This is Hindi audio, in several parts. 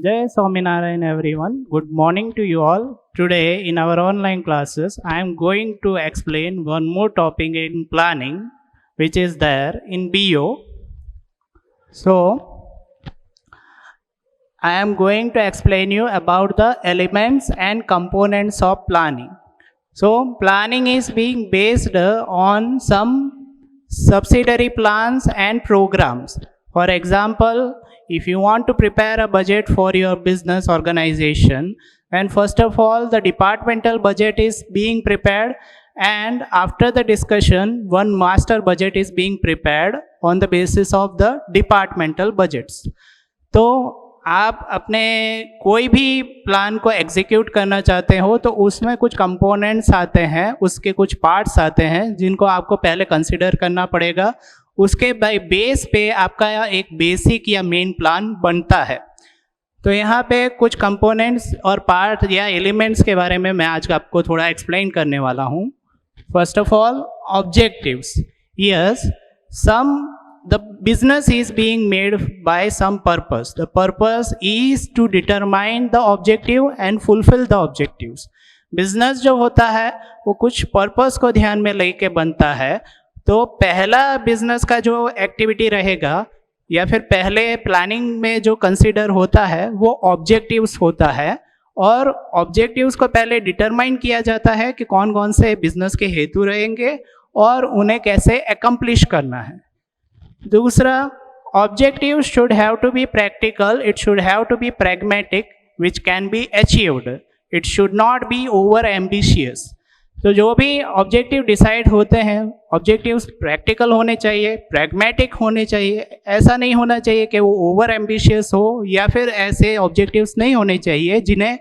Jai Swaminarayan everyone. Good morning to you all. Today in our online classes, I am going to explain one more topic in planning, which is there in BO. So, I am going to explain you about the elements and components of planning. So, planning is being based on some subsidiary plans and programs. For example, if you want to prepare a budget for your business organization, and first of all, the departmental budget is being prepared, and after the discussion, one master budget is being prepared on the basis of the departmental budgets. तो आप अपने कोई भी प्लान को एग्जीक्यूट करना चाहते हो तो उसमें कुछ कंपोनेंट्स आते हैं, उसके कुछ पार्ट्स आते हैं जिनको आपको पहले कंसिडर करना पड़ेगा। उसके बेस पे आपका एक बेसिक या मेन प्लान बनता है। तो यहाँ पे कुछ कंपोनेंट्स और पार्ट या एलिमेंट्स के बारे में मैं आज आपको थोड़ा एक्सप्लेन करने वाला हूँ। First of all, objectives. Yes, the business is being made by some purpose. The purpose is to determine the objective and fulfill the objectives. Business जो होता है वो कुछ पर्पस को ध्यान में लेके बनता है। तो पहला बिजनेस का जो एक्टिविटी रहेगा या फिर पहले प्लानिंग में जो कंसीडर होता है वो ऑब्जेक्टिव्स होता है, और ऑब्जेक्टिव्स को पहले डिटरमाइन किया जाता है कि कौन कौन से बिजनेस के हेतु रहेंगे और उन्हें कैसे एकम्प्लिश करना है। दूसरा, objectives should have to be practical, it should have to be pragmatic, which can be achieved. It should not be over ambitious. तो जो भी ऑब्जेक्टिव डिसाइड होते हैं, ऑब्जेक्टिव्स प्रैक्टिकल होने चाहिए, प्रैग्मेटिक होने चाहिए। ऐसा नहीं होना चाहिए कि वो ओवर एम्बिशियस हो, या फिर ऐसे ऑब्जेक्टिव्स नहीं होने चाहिए जिन्हें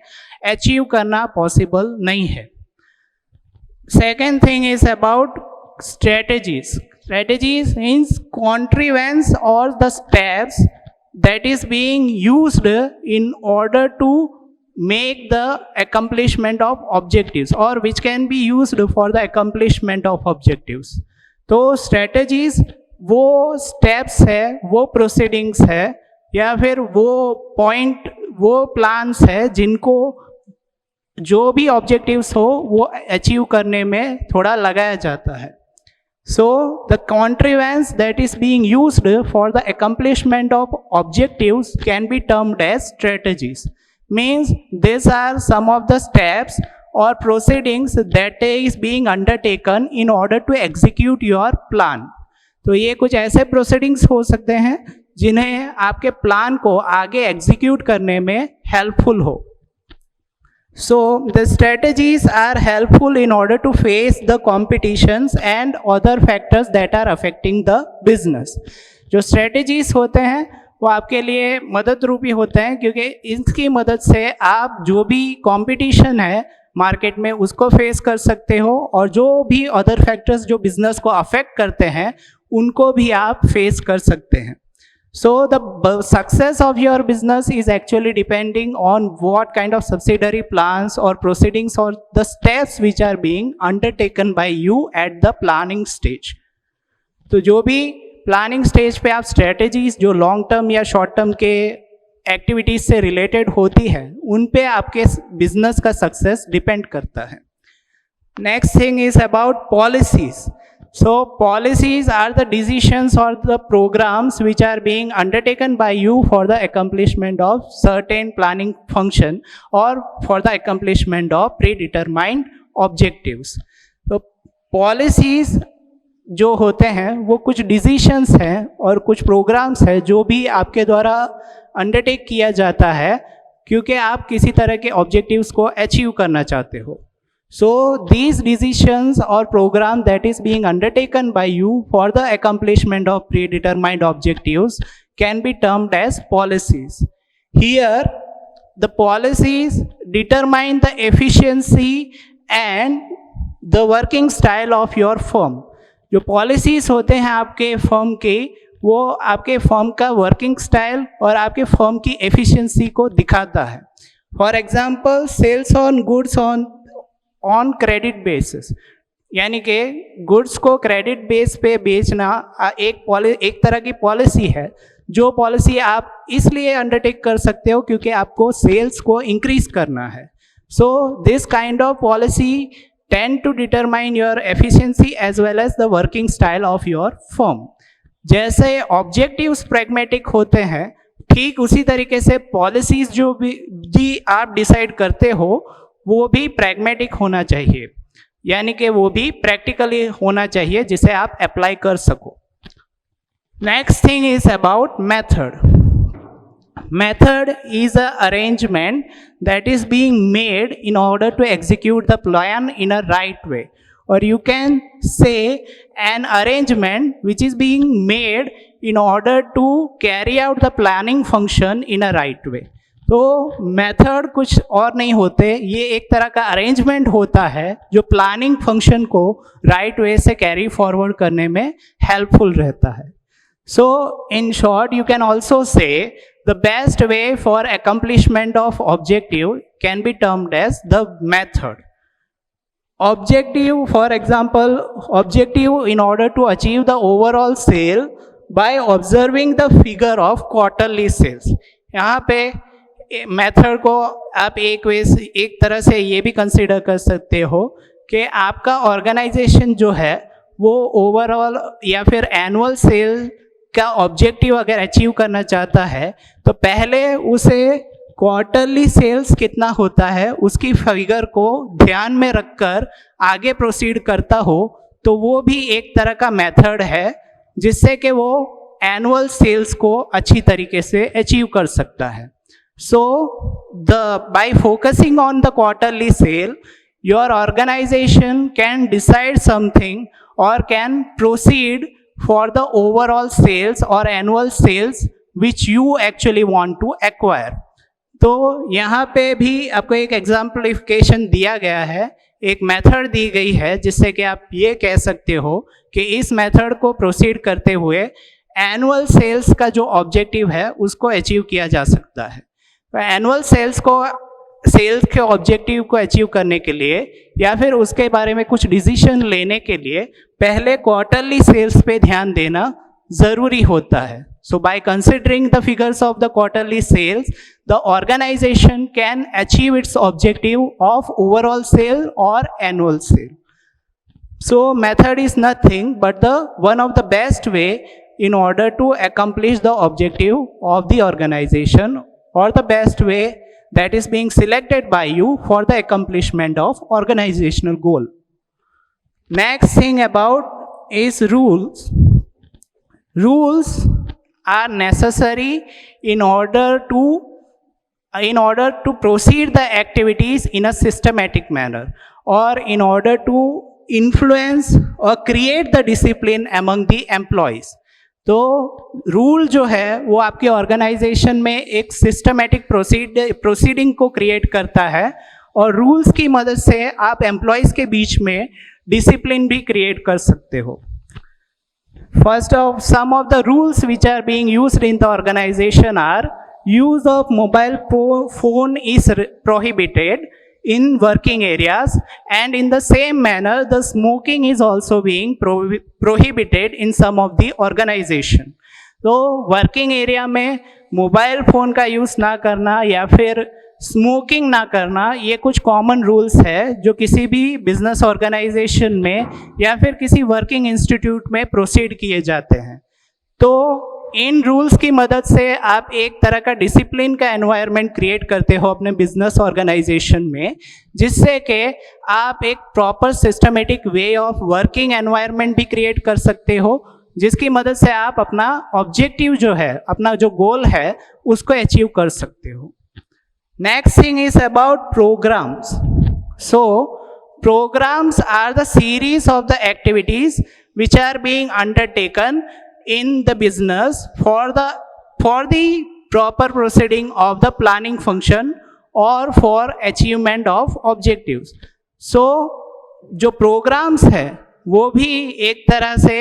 अचीव करना पॉसिबल नहीं है। Second thing is about strategies. Strategies means contrivance or the steps that is being used in order to make the accomplishment of objectives, or which can be used for the accomplishment of objectives. तो strategies वो steps है, वो proceedings है, या फिर वो point, वो plans है जिनको जो भी objectives हो वो achieve करने में थोड़ा लगाया जाता है। So the contrivance that is being used for the accomplishment of objectives can be termed as strategies. Means these are some of the steps or proceedings that is being undertaken in order to execute your plan. तो ये कुछ ऐसे proceedings हो सकते हैं जिन्हें आपके प्लान को आगे एग्जीक्यूट करने में हेल्पफुल हो। So the strategies are helpful in order to face the competitions and other factors that are affecting the business. जो strategies होते हैं वो आपके लिए मदद रूपी होते हैं, क्योंकि इसकी मदद से आप जो भी competition है मार्केट में उसको फेस कर सकते हो, और जो भी other factors जो बिजनेस को अफेक्ट करते हैं उनको भी आप फेस कर सकते हैं। So the success of your business is actually depending on what kind of subsidiary plans or proceedings or the steps which are being undertaken by you at the planning stage. तो जो भी प्लानिंग स्टेज पे आप स्ट्रेटेजीज जो लॉन्ग टर्म या शॉर्ट टर्म के एक्टिविटीज से रिलेटेड होती है उन पे आपके बिजनेस का सक्सेस डिपेंड करता है। Next thing is about policies. So policies are the decisions or the programs which are being undertaken by you for the accomplishment of certain planning function or for the accomplishment of predetermined objectives. तो policies जो होते हैं वो कुछ decisions हैं और कुछ programs हैं जो भी आपके द्वारा undertake किया जाता है क्योंकि आप किसी तरह के objectives को achieve करना चाहते हो। So these decisions or program that is being undertaken by you for the accomplishment of predetermined objectives can be termed as policies. Here the policies determine the efficiency and the working style of your firm. जो policies होते हैं आपके firm के वो आपके firm का working style और आपके firm की efficiency को दिखाता है। For example, sales on goods on credit basis, यानी कि गुड्स को क्रेडिट बेस पे बेचना एक तरह की पॉलिसी है जो पॉलिसी आप इसलिए अंडरटेक कर सकते हो क्योंकि आपको सेल्स को इंक्रीज करना है. So this kind of policy tend to determine your efficiency as well as the working style of your firm. जैसे ऑब्जेक्टिव्स प्रैग्मेटिक होते हैं, ठीक उसी तरीके से पॉलिसीज जो भी आप डिसाइड करते हो वो भी प्रैग्मेटिक होना चाहिए, यानी कि वो भी प्रैक्टिकली होना चाहिए जिसे आप अप्लाई कर सको. Next thing is about method. Method is an arrangement that is being made in order to execute the plan in a right way, or you can say an arrangement which is being made in order to carry out the planning function in a right way. तो मेथड कुछ और नहीं होते, ये एक तरह का अरेंजमेंट होता है जो प्लानिंग फंक्शन को राइट वे से कैरी फॉरवर्ड करने में हेल्पफुल रहता है. So in short, you can also say the best way for accomplishment of objective can be termed as the method. Objective, for example, objective in order to achieve the overall sale by observing the figure of quarterly sales. यहाँ पे मेथड को आप एक तरह से ये भी कंसिडर कर सकते हो कि आपका ऑर्गेनाइजेशन जो है वो ओवरऑल या फिर एनुअल सेल का ऑब्जेक्टिव अगर अचीव करना चाहता है तो पहले उसे क्वार्टरली सेल्स कितना होता है उसकी फिगर को ध्यान में रखकर आगे प्रोसीड करता हो, तो वो भी एक तरह का मेथड है जिससे कि वो एनुअल सेल्स को अच्छी तरीके से अचीव कर सकता है. So by focusing on the quarterly sale your organisation can decide something और can proceed for the overall sales or annual sales which you actually want to acquire. तो यहाँ पे भी आपको एक एग्जाम्पलिफिकेशन दिया गया है, एक मेथड दी गई है जिससे कि आप ये कह सकते हो कि इस मेथड को प्रोसीड करते हुए एनुअल सेल्स का जो ऑब्जेक्टिव है उसको अचीव किया जा सकता है. तो एनुअल सेल्स के ऑब्जेक्टिव को अचीव करने के लिए या फिर उसके बारे में कुछ डिसीजन लेने के लिए पहले क्वार्टरली सेल्स पे ध्यान देना ज़रूरी होता है. So by considering the figures of the quarterly sales the organisation can achieve its objective of overall sale और annual sale. So method is nothing but the one of the best way in order to accomplish the objective of the organization or the best way that is being selected by you for the accomplishment of organizational goal. Next thing about is rules. Rules are necessary in order to proceed the activities in a systematic manner or in order to influence or create the discipline among the employees. तो रूल जो है वो आपके ऑर्गेनाइजेशन में एक सिस्टमेटिक प्रोसीडिंग को क्रिएट करता है और रूल्स की मदद से आप एम्प्लॉयज़ के बीच में डिसिप्लिन भी क्रिएट कर सकते हो. First of some of the rules which are being used in the organization are use of mobile phone is prohibited in working areas, and in the same manner the smoking is also being prohibited in some of the organization. तो वर्किंग एरिया में मोबाइल फ़ोन का यूज़ ना करना या फिर स्मोकिंग ना करना, ये कुछ कॉमन रूल्स है जो किसी भी बिजनेस ऑर्गेनाइजेशन में या फिर किसी वर्किंग इंस्टीट्यूट में प्रोसीड किए जाते हैं. तो इन रूल्स की मदद से आप एक तरह का डिसिप्लिन का एनवायरनमेंट क्रिएट करते हो अपने बिजनेस ऑर्गेनाइजेशन में, जिससे कि आप एक proper systematic way of working environment भी क्रिएट कर सकते हो, जिसकी मदद से आप अपना ऑब्जेक्टिव जो है, अपना जो गोल है, उसको अचीव कर सकते हो. Next thing is about programs. So programs are the series of the activities which are being undertaken in the business for the proper proceeding of the planning function or for achievement of objectives. So जो programs है वो भी एक तरह से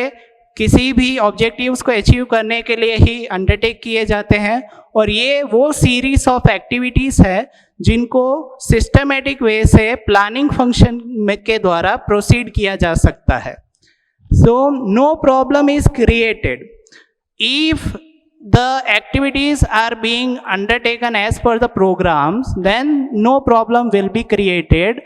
किसी भी objectives को achieve करने के लिए ही undertake किए जाते हैं, और ये वो series of activities है जिनको systematic way से planning function के द्वारा proceed किया जा सकता है. So no problem is created if the activities are being undertaken as per the programs, then no problem will be created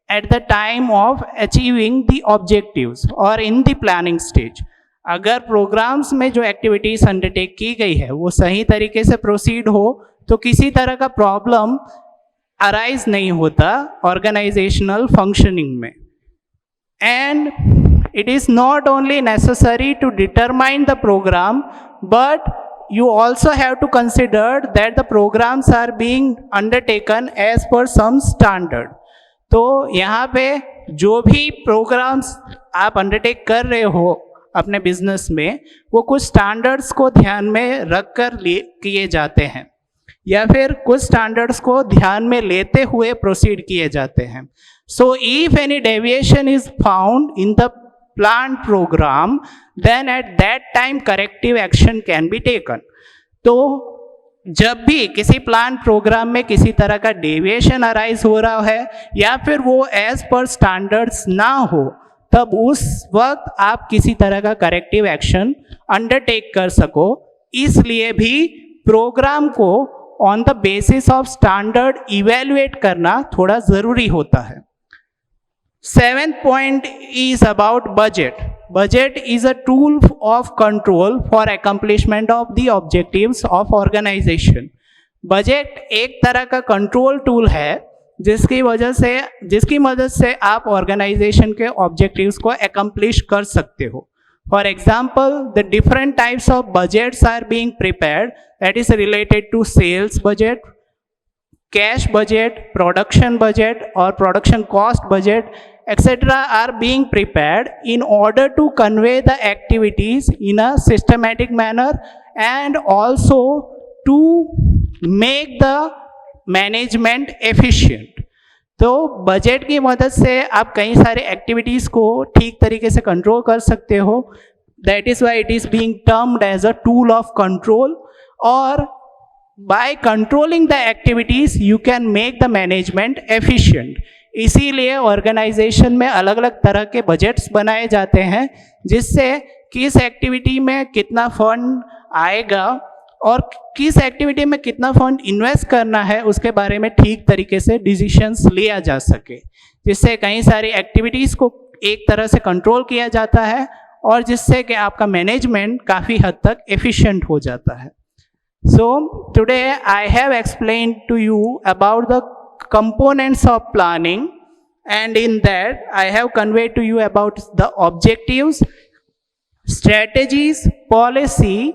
at the time of achieving the objectives or in the planning stage. अगर प्रोग्राम्स में जो एक्टिविटीज अंडरटेक की गई है वो सही तरीके से प्रोसीड हो तो किसी तरह का प्रॉब्लम अराइज नहीं होता ऑर्गेनाइजेशनल फंक्शनिंग में. And it is not only necessary to determine the program, but you also have to consider that the programs are being undertaken as per some standard. तो यहाँ पे जो भी प्रोग्राम्स आप अंडरटेक कर रहे हो अपने बिजनेस में वो कुछ स्टैंडर्ड्स को ध्यान में रख कर किए जाते हैं या फिर कुछ स्टैंडर्ड्स को ध्यान में लेते हुए प्रोसीड किए जाते हैं. So if any deviation is found in the planned program, then at that time corrective action can be taken. तो जब भी किसी प्लान प्रोग्राम में किसी तरह का डेविएशन अराइज हो रहा है या फिर वो एज पर स्टैंडर्ड्स ना हो तब उस वक्त आप किसी तरह का करेक्टिव एक्शन अंडरटेक कर सको. इसलिए भी प्रोग्राम को on the basis of standard evaluate करना थोड़ा ज़रूरी होता है. Seventh point is about budget. Budget is a tool of control for accomplishment of the objectives of organization. Budget एक तरह का कंट्रोल टूल है जिसकी मदद से आप ऑर्गेनाइजेशन के ऑब्जेक्टिव्स को accomplish कर सकते हो. For example, the different types of budgets are being prepared, that is related to sales budget, cash budget, production budget or production cost budget, etc. are being prepared in order to convey the activities in a systematic manner and also to make the management efficient. तो बजट की मदद से आप कई सारे एक्टिविटीज़ को ठीक तरीके से कंट्रोल कर सकते हो. That is why it is being termed as a tool of control. और by controlling the activities you can make the management efficient. इसीलिए ऑर्गेनाइजेशन में अलग अलग तरह के बजट्स बनाए जाते हैं जिससे किस एक्टिविटी में कितना फंड आएगा और किस एक्टिविटी में कितना फंड इन्वेस्ट करना है उसके बारे में ठीक तरीके से डिसीशंस लिया जा सके, जिससे कई सारी एक्टिविटीज़ को एक तरह से कंट्रोल किया जाता है और जिससे कि आपका मैनेजमेंट काफ़ी हद तक एफिशिएंट हो जाता है. So today I have explained to you about the components of planning, and in that I have conveyed to you about the objectives, strategies, policy,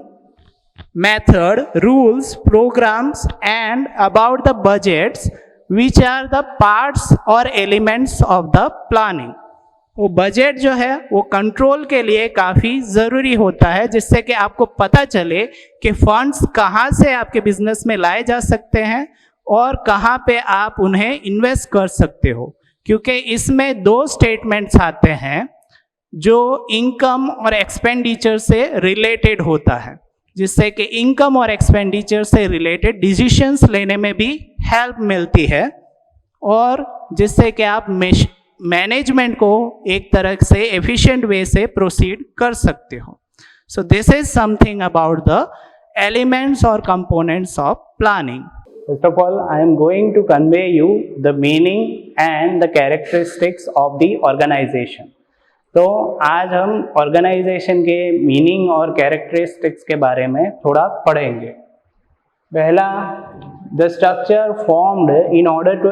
method, rules, programs, and about the budgets which are the parts or elements of the planning. वो बजट जो है वो कंट्रोल के लिए काफ़ी ज़रूरी होता है जिससे कि आपको पता चले कि फंड्स कहाँ से आपके बिजनेस में लाए जा सकते हैं और कहाँ पे आप उन्हें इन्वेस्ट कर सकते हो, क्योंकि इसमें दो स्टेटमेंट्स आते हैं जो इनकम और एक्सपेंडिचर से रिलेटेड होता है, जिससे कि इनकम और एक्सपेंडिचर से रिलेटेड डिसीशंस लेने में भी हेल्प मिलती है और जिससे कि आप मैनेजमेंट को एक तरह से एफिशिएंट वे से प्रोसीड कर सकते हो. So this is something about the elements और components of planning. First of all I am going to convey you the meaning and the characteristics of the organisation. तो आज हम ऑर्गेनाइजेशन के मीनिंग और कैरेक्टरिस्टिक्स के बारे में थोड़ा पढ़ेंगे. पहला, the structure formed in order to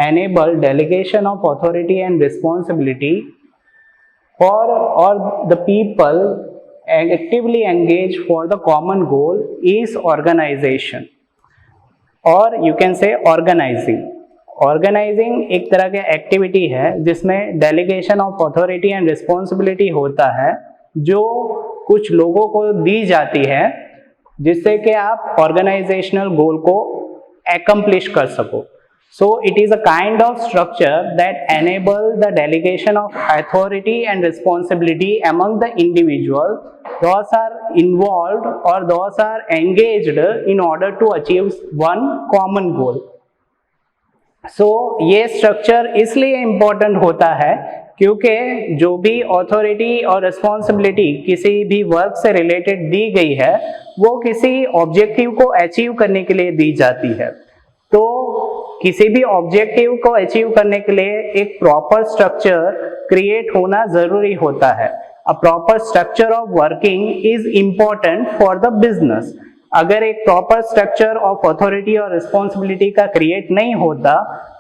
enable delegation of authority and responsibility for or the people actively engaged for the common goal is organization, or you can say organizing. Organizing एक तरह का एक्टिविटी है जिसमें delegation of authority and responsibility होता है जो कुछ लोगों को दी जाती है जिससे कि आप ऑर्गेनाइजेशनल गोल को accomplish कर सको. So it is a kind of structure that enable the delegation of authority and responsibility among the individuals those are involved or those are engaged in order to achieve one common goal. So ये structure इसलिए important होता है क्योंकि जो भी अथॉरिटी और रिस्पॉन्सिबिलिटी किसी भी वर्क से रिलेटेड दी गई है वो किसी ऑब्जेक्टिव को अचीव करने के लिए दी जाती है। तो किसी भी ऑब्जेक्टिव को अचीव करने के लिए एक प्रॉपर स्ट्रक्चर क्रिएट होना जरूरी होता है। A proper structure of working is important for the business. अगर एक प्रॉपर स्ट्रक्चर ऑफ अथॉरिटी और रिस्पॉन्सिबिलिटी का क्रिएट नहीं होता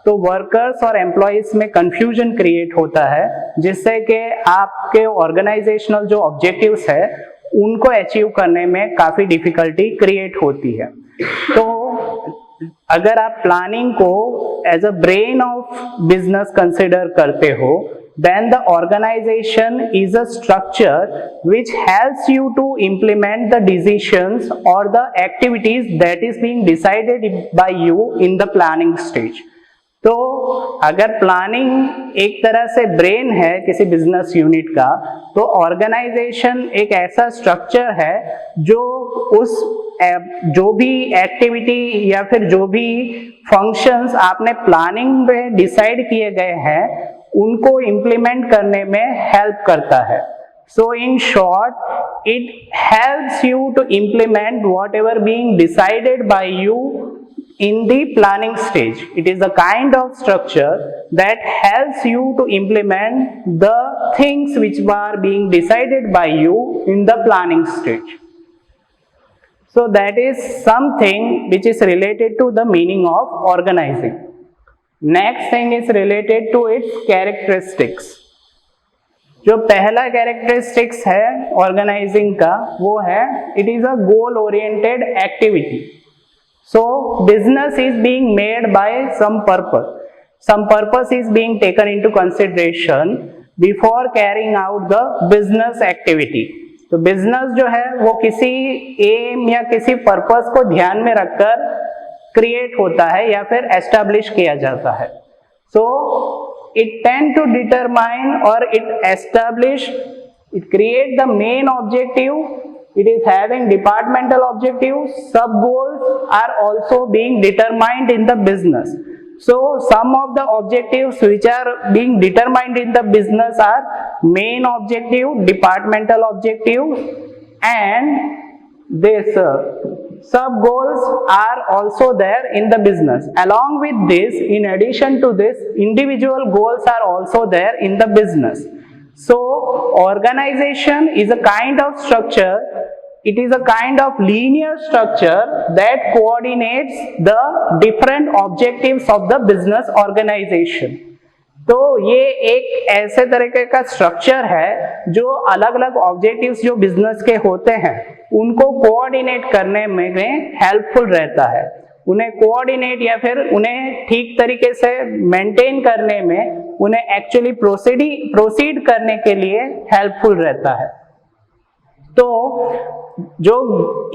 तो वर्कर्स और एम्प्लॉयज में कंफ्यूजन क्रिएट होता है, जिससे कि आपके ऑर्गेनाइजेशनल जो ऑब्जेक्टिव्स है उनको अचीव करने में काफी डिफिकल्टी क्रिएट होती है। तो अगर आप प्लानिंग को as a brain of business consider करते हो, then the organization is a structure which helps you to implement the decisions or the activities that is being decided by you in the planning stage. तो अगर प्लानिंग एक तरह से ब्रेन है किसी बिजनेस यूनिट का, तो ऑर्गेनाइजेशन एक ऐसा स्ट्रक्चर है जो उस जो भी एक्टिविटी या फिर जो भी फंक्शंस आपने प्लानिंग में डिसाइड किए गए हैं उनको इम्प्लीमेंट करने में हेल्प करता है। So in short, it helps you to implement whatever being decided by you in the planning stage. It is a kind of structure that helps you to implement the things which are being decided by you in the planning stage. So that is something which is related to the meaning of organizing. Next thing is related to its characteristics. जो पहला कैरेक्टरिस्टिक्स है ऑर्गेनाइजिंग का वो है it is a goal oriented activity. So business is being made by some purpose. Some purpose is being taken into consideration before carrying out the business activity. तो business जो है वो किसी aim या किसी purpose को ध्यान में रखकर create होता है या फिर establish किया जाता है। So it tend to determine or it establish, it create the main objective. It is having departmental objectives. Sub goals are also being determined in the business. So some of the objectives which are being determined in the business are main objective, departmental objectives, and this sub goals are also there in the business. Along with this, in addition to this, individual goals are also there in the business. So organization is a kind of structure, it is a kind of linear structure that coordinates the different objectives of the business organization. तो ये एक ऐसे तरीके का स्ट्रक्चर है जो अलग अलग ऑब्जेक्टिव्स जो बिजनेस के होते हैं उनको कोऑर्डिनेट करने में हेल्पफुल रहता है, उन्हें कोऑर्डिनेट या फिर उन्हें ठीक तरीके से मेंटेन करने में, उन्हें एक्चुअली प्रोसीड करने के लिए हेल्पफुल रहता है। तो जो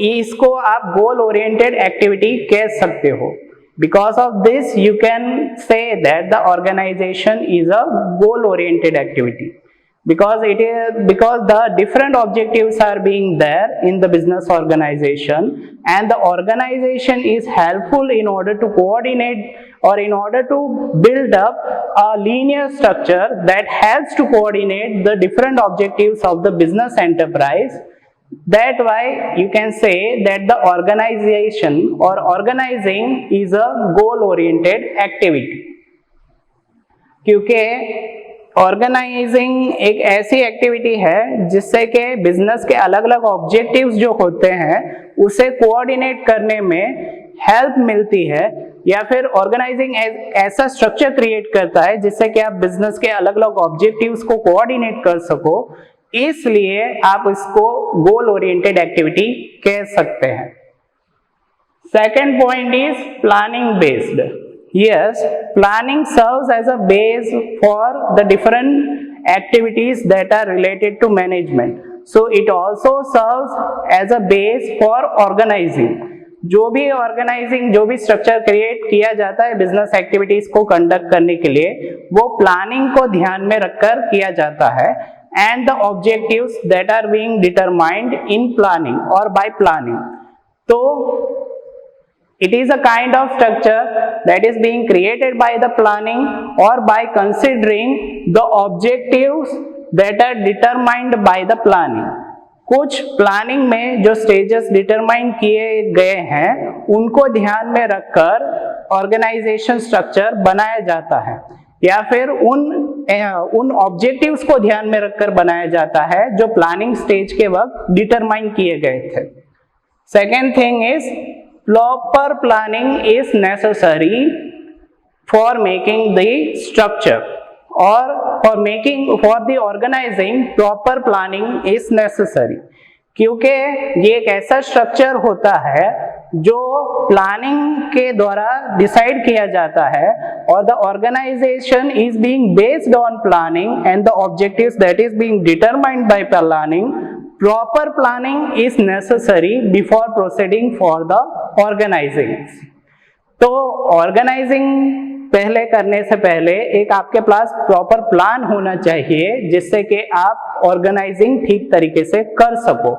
इसको आप गोल ओरिएंटेड एक्टिविटी कह सकते हो। Because of this, you can say that the organization is a goal-oriented activity. Because the different objectives are being there in the business organization, and the organization is helpful in order to coordinate or in order to build up a linear structure that helps to coordinate the different objectives of the business enterprise. That why you can say that the organization or organizing is a goal oriented activity. क्योंकि ऑर्गेनाइजिंग एक ऐसी एक्टिविटी है जिससे कि बिजनेस के अलग अलग ऑब्जेक्टिव्स जो होते हैं उसे कोऑर्डिनेट करने में हेल्प मिलती है, या फिर ऑर्गेनाइजिंग ऐसा स्ट्रक्चर क्रिएट करता है जिससे कि आप बिजनेस के अलग अलग ऑब्जेक्टिव्स को कोऑर्डिनेट कर सको, इसलिए आप इसको गोल ओरिएंटेड एक्टिविटी कह सकते हैं। Second point is planning based. Yes, planning serves as a base for the different activities that are related to management, so it also serves as a base for organizing. जो भी स्ट्रक्चर क्रिएट किया जाता है बिजनेस एक्टिविटीज को कंडक्ट करने के लिए, वो प्लानिंग को ध्यान में रखकर किया जाता है, and the objectives that are being determined in planning or by planning. तो It is a kind of structure that is being created by the planning or by considering the objectives that are determined by the planning. कुछ प्लानिंग में जो स्टेजेस डिटरमाइन किए गए हैं उनको ध्यान में रखकर ऑर्गेनाइजेशन स्ट्रक्चर बनाया जाता है, या फिर उन ऑब्जेक्टिव्स को ध्यान में रखकर बनाया जाता है जो प्लानिंग स्टेज के वक्त डिटरमाइन किए गए थे. Second thing is proper planning is necessary for making the structure, or for the organizing proper planning is necessary. क्योंकि ये एक ऐसा स्ट्रक्चर होता है जो प्लानिंग के द्वारा डिसाइड किया जाता है और the organization is being based on planning and the objectives that is being determined by planning. Proper planning is necessary before proceeding for the organizing. तो organizing पहले करने से पहले एक आपके पास प्रॉपर प्लान होना चाहिए जिससे कि आप ऑर्गेनाइजिंग ठीक तरीके से कर सको,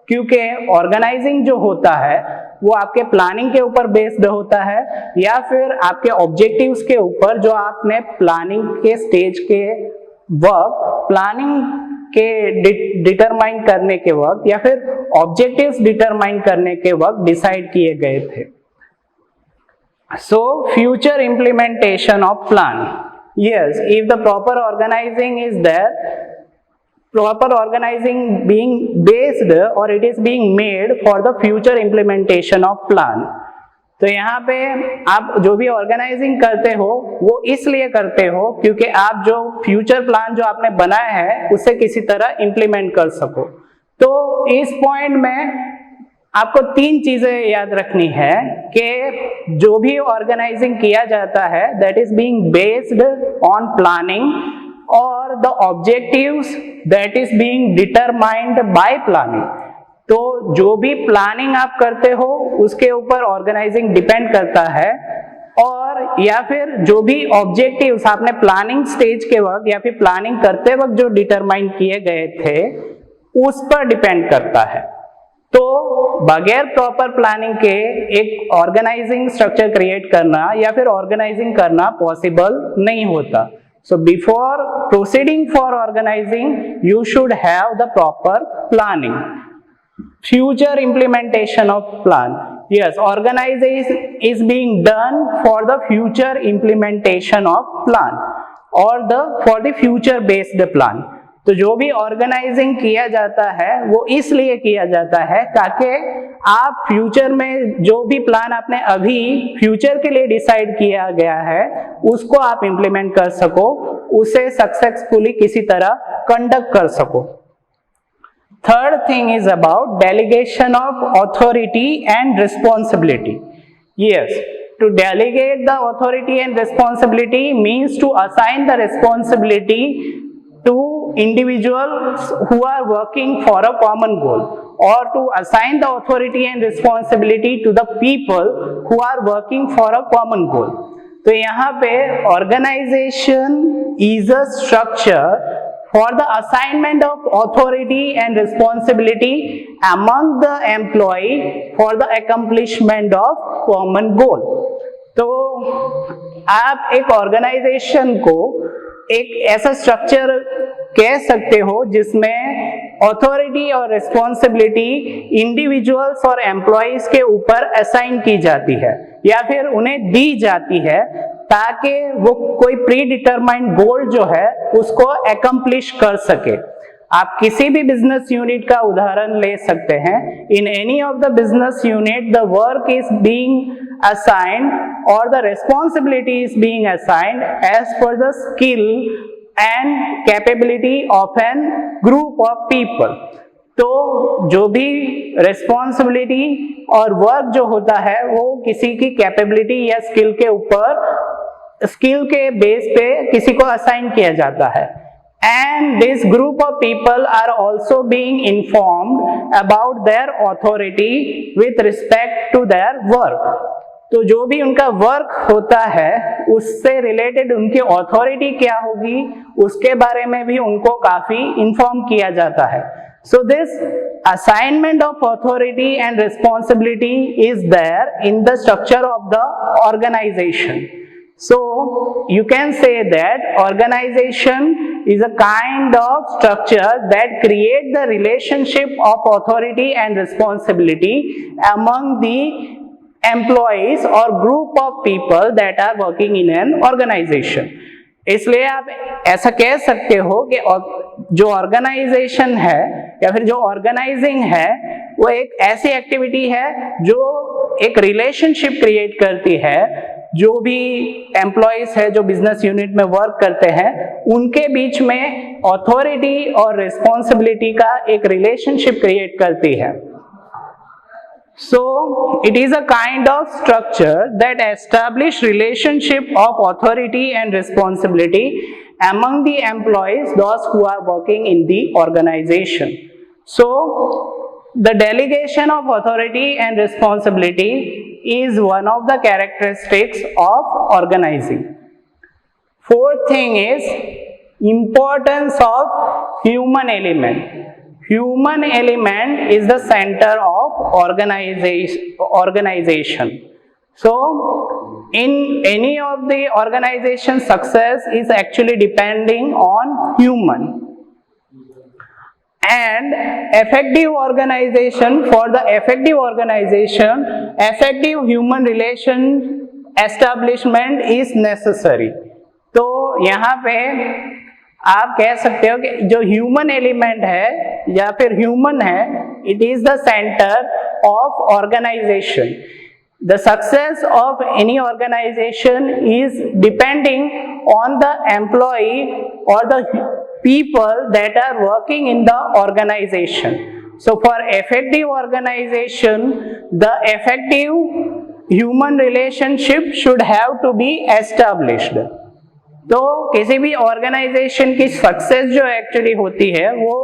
क्योंकि ऑर्गेनाइजिंग जो होता है वो आपके प्लानिंग के ऊपर बेस्ड होता है या फिर आपके ऑब्जेक्टिव्स के ऊपर जो आपने प्लानिंग के स्टेज के वक्त प्लानिंग के डिटरमाइन करने के वक्त या फिर ऑब्जेक्टिव्स डिटरमाइन करने के वक्त डिसाइड किए गए थे. So future implementation of plan. Yes, if the proper organising is there, proper organising being based और it is being made for the future implementation of plan. तो यहाँ पे आप जो भी ऑर्गेनाइजिंग करते हो वो इसलिए करते हो क्योंकि आप जो फ्यूचर प्लान जो आपने बनाया है उसे किसी तरह इंप्लीमेंट कर सको. तो इस पॉइंट में आपको तीन चीजें याद रखनी है कि जो भी ऑर्गेनाइजिंग किया जाता है that is being based on planning और the objectives that is being determined by planning. तो जो भी प्लानिंग आप करते हो उसके ऊपर ऑर्गेनाइजिंग डिपेंड करता है, और या फिर जो भी ऑब्जेक्टिव्स आपने प्लानिंग स्टेज के वक्त या फिर प्लानिंग करते वक्त जो डिटरमाइन किए गए थे उस पर डिपेंड करता है. तो बगैर प्रॉपर प्लानिंग के एक ऑर्गेनाइजिंग स्ट्रक्चर क्रिएट करना या फिर ऑर्गेनाइजिंग करना पॉसिबल नहीं होता. So before proceeding for organizing, you should have the proper planning. Future implementation of plan. Yes, organization is being done for the future implementation of plan or for the future based plan. तो जो भी ऑर्गेनाइजिंग किया जाता है वो इसलिए किया जाता है ताकि आप फ्यूचर में जो भी प्लान आपने अभी फ्यूचर के लिए डिसाइड किया गया है उसको आप इंप्लीमेंट कर सको, उसे सक्सेसफुली किसी तरह कंडक्ट कर सको. Third thing is about delegation of authority and responsibility. Yes, to delegate the authority and responsibility means to assign the responsibility to individuals who are working for a common goal, or to assign the authority and responsibility to the people who are working for a common goal. तो यहाँ पे organization is a structure for the assignment of authority and responsibility among the employee for the accomplishment of common goal. तो आप एक ऑर्गेनाइजेशन को एक ऐसा स्ट्रक्चर कह सकते हो जिसमें अथॉरिटी और रिस्पॉन्सिबिलिटी इंडिविजुअल्स और एम्प्लॉयज के ऊपर असाइन की जाती है या फिर उन्हें दी जाती है ताकि वो कोई प्री डिटरमाइंड गोल जो है उसको अकम्प्लिश कर सके. आप किसी भी बिजनेस यूनिट का उदाहरण ले सकते हैं. In any of the business unit the work is being assigned और the responsibility is being assigned as per the skill and capability of an group of people. तो जो भी रिस्पॉन्सिबिलिटी और वर्क जो होता है वो किसी की कैपेबिलिटी या स्किल के ऊपर, स्किल के बेस पे किसी को असाइन किया जाता है. And this group of people are also being informed about their authority with respect to their work. तो जो भी उनका वर्क होता है उससे रिलेटेड उनकी अथॉरिटी क्या होगी उसके बारे में भी उनको काफी इन्फॉर्म किया जाता है. So this assignment of authority and responsibility is there in the structure of the organization. So you can say that organization is a kind of structure that creates the relationship of authority and responsibility among the employees or group of people that are working in an organization. इसलिए आप ऐसा कह सकते हो कि जो ऑर्गेनाइजेशन है या फिर जो ऑर्गेनाइजिंग है वो एक ऐसी एक्टिविटी है जो एक रिलेशनशिप क्रिएट करती है, जो भी एम्प्लॉयज है जो बिजनेस यूनिट में वर्क करते हैं उनके बीच में अथॉरिटी और रिस्पॉन्सिबिलिटी का एक रिलेशनशिप क्रिएट करती है. So it is a kind of structure that establish relationship of authority and responsibility among the employees, those who are working in the organization. So the delegation of authority and responsibility is one of the characteristics of organizing. Fourth thing is importance of human element. Human element is the center of organization. So in any of the organization, success is actually depending on human. And effective organization, for the effective organization, effective human relation establishment is necessary. तो यहाँ पे आप कह सकते हो कि जो ह्यूमन एलिमेंट है या फिर ह्यूमन है, it is the centre of organization. The success of any organization is depending on the employee और the people that are working in the organization. So for effective organization, the effective human relationship should have to be established. तो किसी भी ऑर्गेनाइजेशन की सक्सेस जो एक्चुअली होती है वो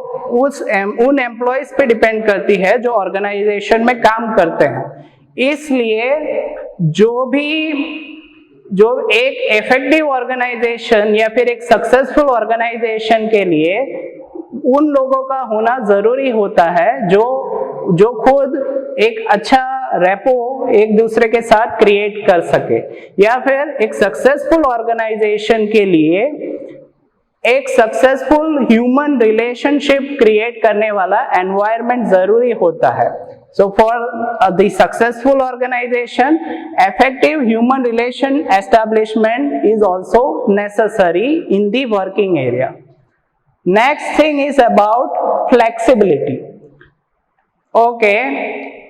उन एम्प्लॉयज पे डिपेंड करती है जो ऑर्गेनाइजेशन में काम करते हैं. इसलिए जो एक इफेक्टिव ऑर्गेनाइजेशन या फिर एक सक्सेसफुल ऑर्गेनाइजेशन के लिए उन लोगों का होना जरूरी होता है जो खुद एक अच्छा रेपो एक दूसरे के साथ क्रिएट कर सके, या फिर एक सक्सेसफुल ऑर्गेनाइजेशन के लिए एक सक्सेसफुल ह्यूमन रिलेशनशिप क्रिएट करने वाला एनवायरनमेंट जरूरी होता है. So for the successful organization, effective human relation establishment is also necessary in the working area. Next thing is about flexibility. Okay,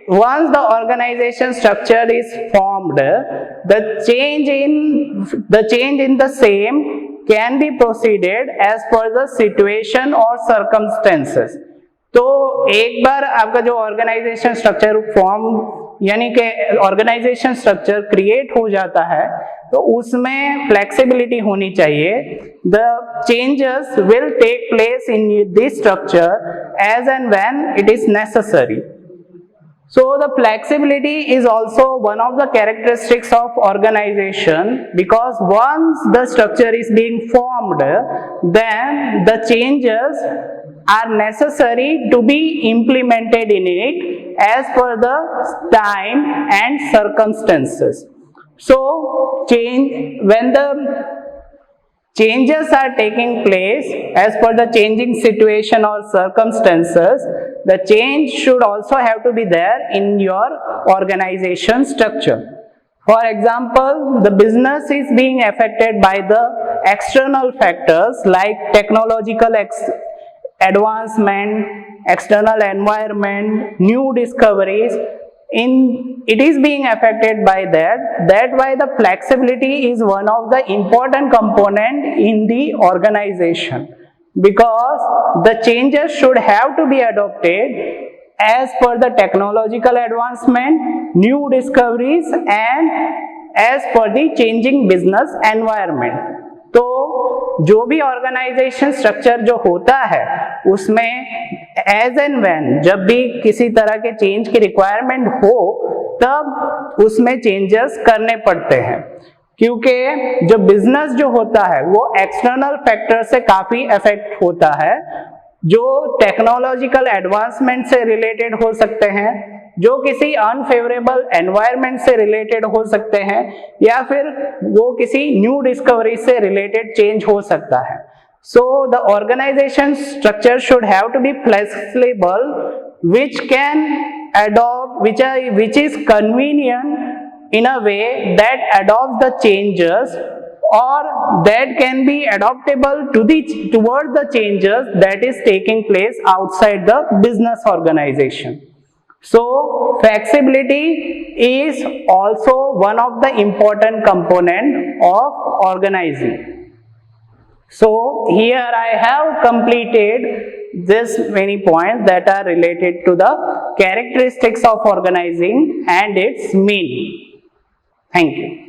once the organization structure is formed, the change in the same can be proceeded as per the situation or circumstances. तो एक बार आपका जो ऑर्गेनाइजेशन स्ट्रक्चर फॉर्म यानी कि ऑर्गेनाइजेशन स्ट्रक्चर क्रिएट हो जाता है तो उसमें फ्लेक्सिबिलिटी होनी चाहिए. The changes will take place in this structure as and when it is necessary. So the flexibility is also one of the characteristics of organization, because once the structure is being formed, then the changes are necessary to be implemented in it as per the time and circumstances. So when the changes are taking place as per the changing situation or circumstances, the change should also have to be there in your organization structure. For example, the business is being affected by the external factors like technological advancement, external environment, new discoveries. It is being affected by that. That why the flexibility is one of the important component in the organization, because the changes should have to be adopted as per the technological advancement, new discoveries and as per the changing business environment. तो जो भी ऑर्गेनाइजेशन स्ट्रक्चर जो होता है उसमें एज एंड व्हेन जब भी किसी तरह के चेंज की रिक्वायरमेंट हो तब उसमें चेंजेस करने पड़ते हैं, क्योंकि जो बिजनेस जो होता है वो एक्सटर्नल फैक्टर से काफी अफेक्ट होता है. जो टेक्नोलॉजिकल एडवांसमेंट से रिलेटेड हो सकते हैं, जो किसी अनफेवरेबल एनवायरनमेंट से रिलेटेड हो सकते हैं, या फिर वो किसी न्यू डिस्कवरी से रिलेटेड चेंज हो सकता है. So the organization structure should have to be flexible, which can adopt, which is convenient in a way that adopts the changes, or that can be adaptable towards the changes that is taking place outside the business organization. So flexibility is also one of the important component of organizing. So here I have completed this many points that are related to the characteristics of organizing and its meaning. Thank you.